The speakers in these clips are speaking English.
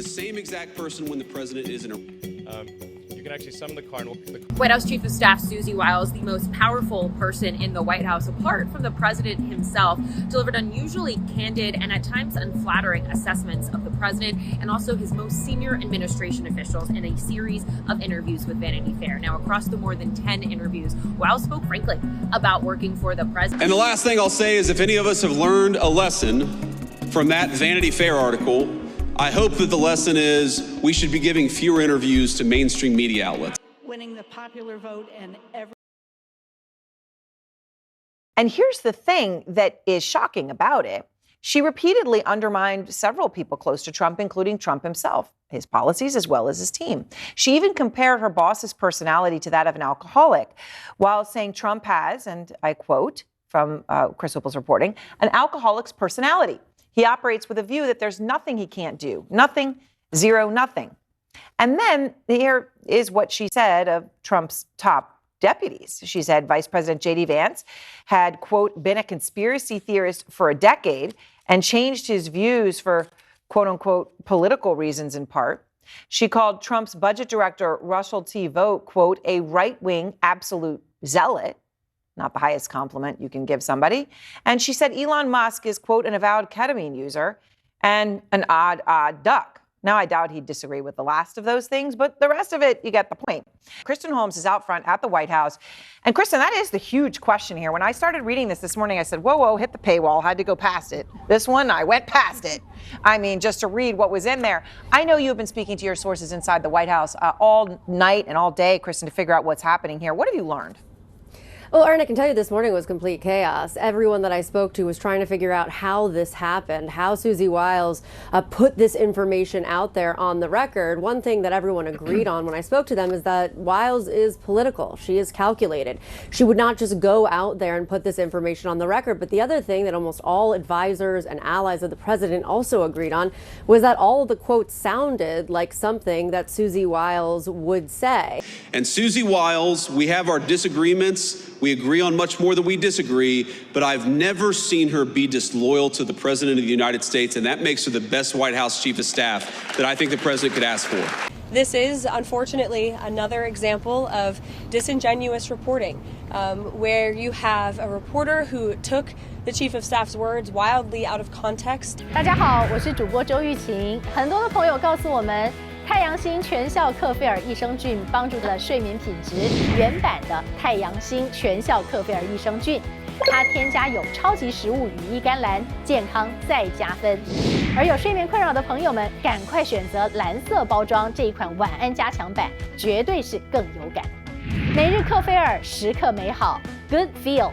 the same exact person when the president isn't. You can actually summon the cardinal. White House Chief of Staff Susie Wiles, the most powerful person in the White House, apart from the president himself, delivered unusually candid and at times unflattering assessments of the president and also his most senior administration officials in a series of interviews with Vanity Fair. Now, across the more than 10 interviews, Wiles spoke frankly about working for the president. And the last thing I'll say is if any of us have learned a lesson from that Vanity Fair article, I hope that the lesson is we should be giving fewer interviews to mainstream media outlets. Winning the popular vote and And here's the thing that is shocking about it. She repeatedly undermined several people close to Trump, including Trump himself, his policies, as well as his team. She even compared her boss's personality to that of an alcoholic, while saying Trump has, and I quote from Chris Whipple's reporting, an alcoholic's personality. He operates with a view that there's nothing he can't do. Nothing, zero, nothing. And then here is what she said of Trump's top deputies. She said Vice President J.D. Vance had, quote, been a conspiracy theorist for a decade and changed his views for, quote unquote, political reasons in part. She called Trump's budget director, Russell T. Vogt, quote, a right-wing absolute zealot. Not the highest compliment you can give somebody. And she said Elon Musk is, quote, an avowed ketamine user and an odd duck. Now, I doubt he'd disagree with the last of those things, but the rest of it, you get the point. Kristen Holmes is out front at the White House. And Kristen, that is the huge question here. When I started reading this morning, I said, whoa, hit the paywall, had to go past it. This one, I went past it. I mean, just to read what was in there. I know you've been speaking to your sources inside the White House all night and all day, Kristen, to figure out what's happening here. What have you learned? Well, Aaron, I can tell you this morning was complete chaos. Everyone that I spoke to was trying to figure out how this happened, how Susie Wiles put this information out there on the record. One thing that everyone agreed on when I spoke to them is that Wiles is political. She is calculated. She would not just go out there and put this information on the record. But the other thing that almost all advisors and allies of the president also agreed on was that all of the quotes sounded like something that Susie Wiles would say. And Susie Wiles, we have our disagreements. We agree on much more than we disagree, but I've never seen her be disloyal to the President of the United States, and that makes her the best White House Chief of Staff that I think the President could ask for. This is, unfortunately, another example of disingenuous reporting, where you have a reporter who took the Chief of Staff's words wildly out of context. 大家好，我是主播周玉琴。很多的朋友告诉我们，太阳星全效克菲尔益生菌帮助了睡眠品质。原版的太阳星全效克菲尔益生菌，它添加有超级食物羽衣甘蓝，健康再加分。而有睡眠困扰的朋友们，赶快选择蓝色包装这一款晚安加强版，绝对是更有感。每日克菲尔，时刻美好 ，Good Feel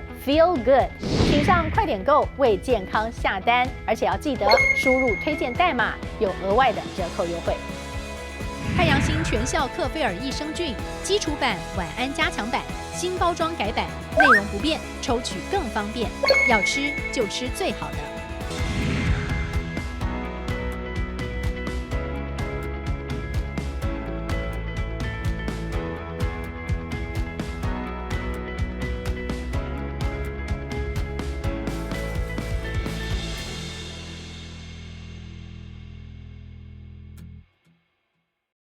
Good， 请上快点购为健康下单，而且要记得输入推荐代码，有额外的折扣优惠。太阳星全效克菲尔益生菌基础版、晚安加强版，新包装改版，内容不变，抽取更方便。要吃就吃最好的。